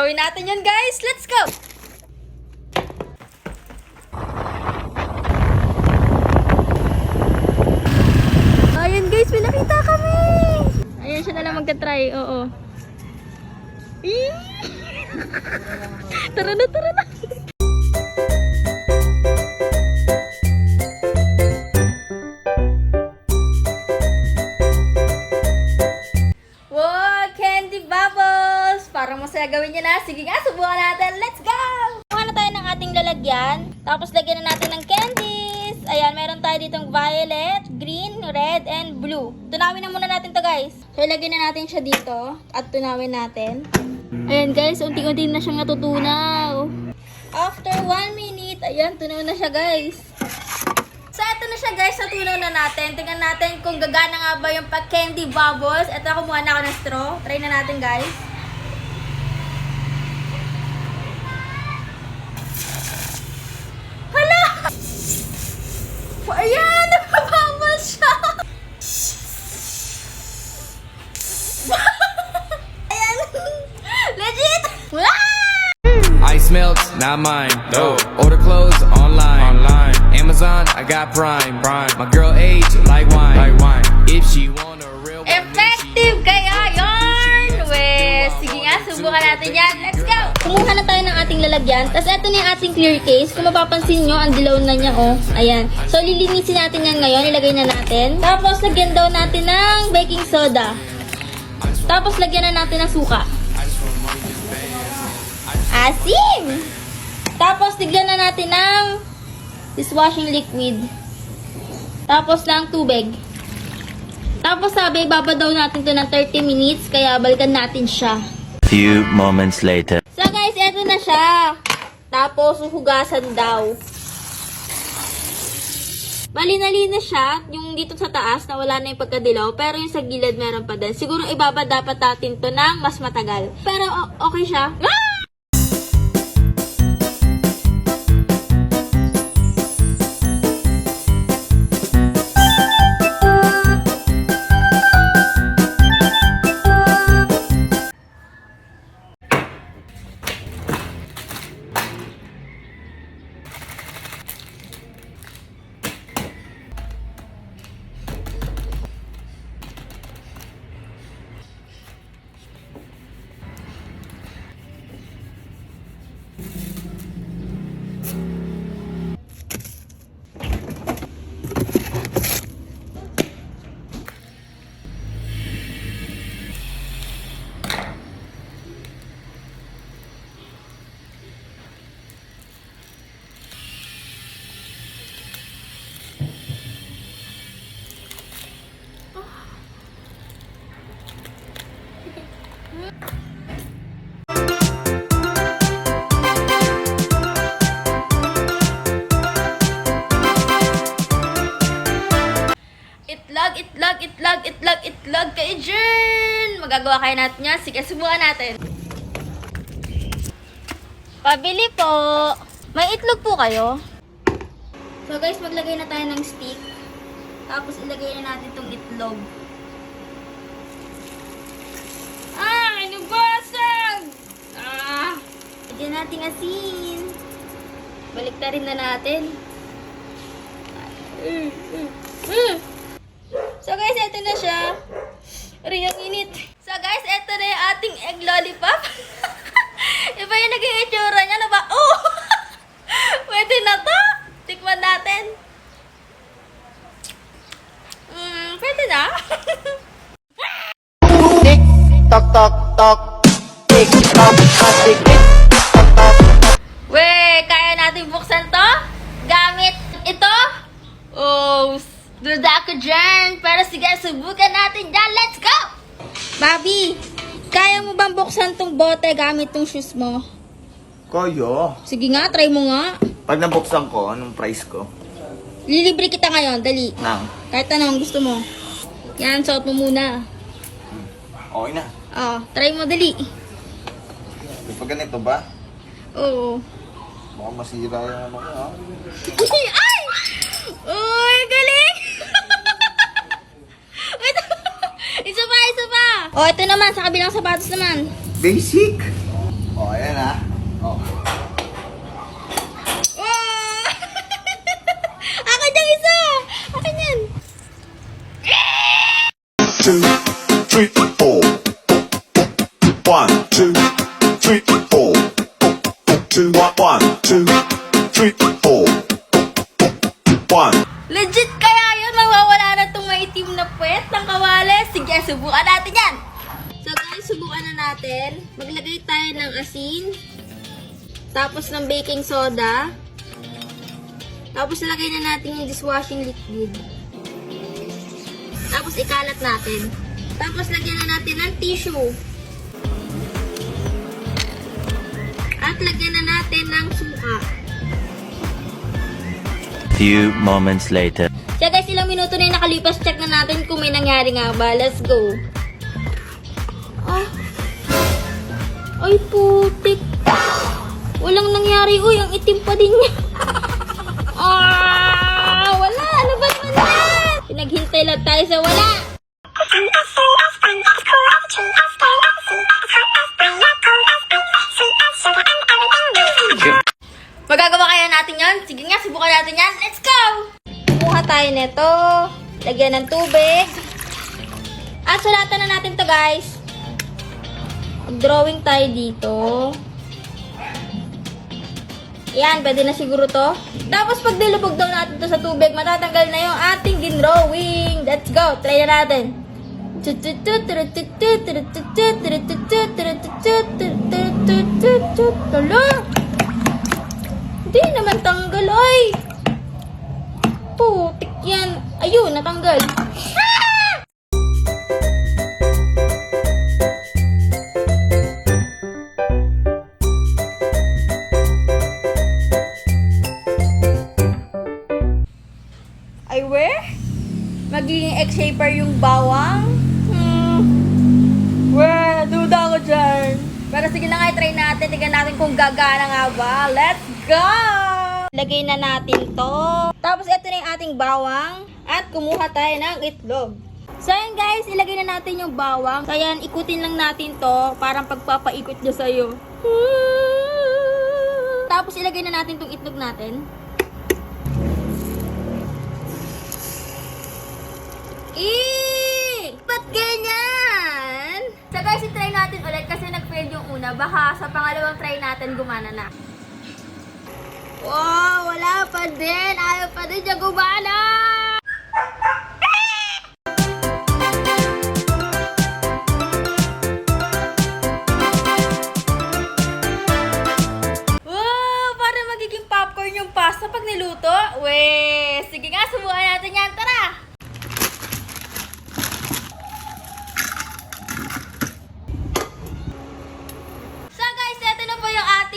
Gagawin natin yun, guys. Let's go! Ayun, guys. May nakita kami! Ayan, siya na lang magta-try. Oo. Tara na, tara na! Wow! Candy bubbles! Parang masaya gawin niya na. Sige nga, subukan natin. Let's go! Kuha na tayo ng ating lalagyan. Tapos lagyan na natin ng candies. Ayan, meron tayo ditong violet, green, red, and blue. Tunawin na muna natin to, guys. So, ilagyan na natin siya dito. At tunawin natin. Ayan, guys. Unti-unti na siyang natutunaw. After 1 minute, ayan, tunaw na siya, guys. So, ito na siya, guys. Natunaw na natin. Tingnan natin kung gagana nga ba yung pag-candy bubbles. Ito, kumuha na ako ng straw. Try na natin, guys. Hala! Ayan! Nagpabubbles siya! Ayan! Legit! Ice melts, not mine. No. Order clothes online. Amazon, I got Prime. My girl age like wine. If she want a real one, Effective kaya yun! Weh, sige nga, subukan natin yan. Let's go! Kumuha na tayo ng ating lalagyan. Tapos ito na yung ating clear case. Kung mapapansin nyo, ang dilaw na niya, oh. Ayan. So, lilinisin natin yan ngayon. Ilagay na natin. Tapos, lagyan daw natin ng baking soda. Tapos, lagyan na natin ng suka. Asim! Tapos, lagyan na natin ng dishwashing liquid. Tapos lang tubig. Tapos sabi, babad daw natin to ng 30 minutes, kaya balikan natin siya. Few moments later. So guys, eto na siya. Tapos, hugasan daw. Malinalina siya, yung dito sa taas, na wala na yung pagkadilaw, pero yung sa gilid meron pa din. Siguro ibabad dapat natin to ng mas matagal. Pero okay siya. Ah! Itlog kay Jern! Magagawa kayo natin yan. Sige, subukan natin. Pabili po. May itlog po kayo. So guys, maglagay na tayo ng stick. Tapos ilagay na natin itong itlog. Nabasag! Lagyan natin asin. Baliktarin na natin. So guys, ito na siya. Aray, ang init. So guys, ito na yung ating egg lollipop. Iba yung naging itsura niya na ba? Oh! Pwede na to. Tikman natin. Pwede na. Tick tock tock tock. Tick tock tock tick tock tock. Weh, kaya natin buksan to? Gamit ito? Oh, duda ako dyan. Pero sige, subukan natin dyan. Let's go! Bobby, kaya mo bang buksan tong bote gamit tong shoes mo? Kaya. Sige nga, try mo nga. Pag nabuksan ko, anong price ko? Lilibre kita ngayon, dali. Nang. Kahit anong gusto mo. Yan, suot mo muna. Okay na. Try mo, dali. Pag ganito ba? Oo. Baka masira yung ano ko, ha? Ay! Uy, galing! Wait, isa pa! Oh, ito naman, sa kabilang sapatos naman. Basic. O, ayan. 2, 3, 4. 1, 2, 3, 4. 2, 1, 2, 3, 4. 1. Legit kaya yun? Mawawala na itong maitim na puwet ng kawali? Sige, subukan natin yan! So guys, subukan na natin. Maglagay tayo ng asin. Tapos ng baking soda. Tapos lagay na natin yung dishwashing liquid. Tapos ikalat natin. Tapos lagyan na natin ng tissue. At lagyan na natin ng suka. Few moments later. So guys, ilang minuto na yung nakalipas. Check na natin kung may nangyari nga ba. Let's go. Ah. Ay, putik. Walang nangyari. Uy, ang itim pa din niya. Wala. Ano ba naman yan? Pinaghintay lang tayo sa wala. Magagawa kaya natin yan? Sige nga, subukan natin yan. Let's go! Kumuha tayo nito. Lagyan ng tubig. At sulatan na natin to guys. Mag-drawing tayo dito. Yan, pwede na siguro to. Tapos pag nilubog daw natin to sa tubig, matatanggal na yung ating ginrawing. Let's go, try na natin. Hindi naman tanggal, oy. Putik yan. Ayun, natanggal. Ay, where? Magiging egg-shaper yung bawang? Where? Duda ko dyan. Pero sige na nga, try natin. Tignan natin kung gagana nga ba. Let's go! Lagay na natin to. Tapos ito na yung ating bawang. At kumuha tayo ng itlog. So yun guys, ilagay na natin yung bawang. So yan, ikutin lang natin to. Parang pagpapaikot niya sa'yo. Tapos ilagay na natin tong itlog natin. Ba't ganyan? So guys, i-try natin ulit kasi nag-fail yung una. Baka sa pangalawang try natin gumana na. Wow, wala pa din. Ayaw pa din siya gumana. Wow, parang magiging popcorn yung pasta pag niluto. Weh, sige nga, subukan natin yan. Tara!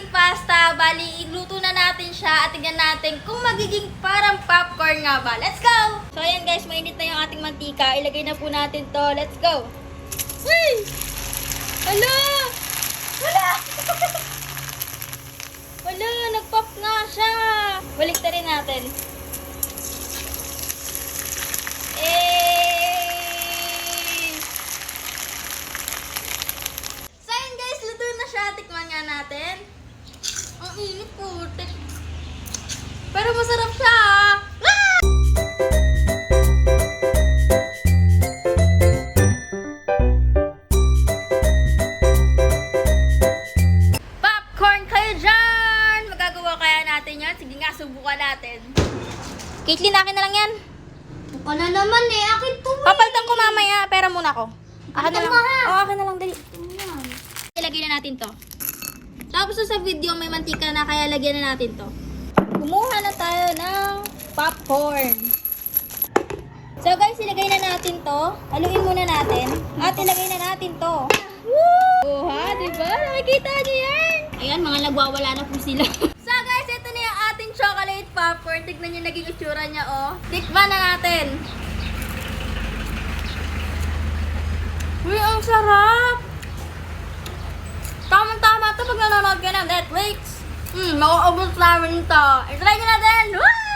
Pasta, bali, igluto na natin siya at tignan natin kung magiging parang popcorn nga ba. Let's go! So, ayan guys, mainit na yung ating mantika. Ilagay na po natin to. Let's go! Uy! Hala! Wala! Wala! Nag-pop nga siya! Balik na rin natin. So, ayan guys, luto na siya. Tikman nga natin. Ang init po. Pero masarap siya. Popcorn kayo dyan! Magagawa kaya natin yan? Sige nga, subukan natin. Caitlyn, akin na lang yan. Ako na naman eh. Akin to eh. Papalitan ko mamaya. Pera muna ko. Akin na lang. Ito nga. Oo, akin na lang. Dali. Ilagay na natin to. Tapos sa video may mantika na kaya lagyan na natin to. Kumuha na tayo ng popcorn. So guys, ilagay na natin to. Haluin muna natin. At ilagay na natin to. Woo! Ha, diba? Nakikita niyo yan? Ayan, mga nagwawala na po sila. So guys, ito na yung ating chocolate popcorn. Tignan niyo naging itsura niya, oh. Tikman na natin. Uy, ang sarap! Tamang-tama ito pag nanonood ka ng Netflix. Mauubos namin ito. I-try nyo natin! Woo!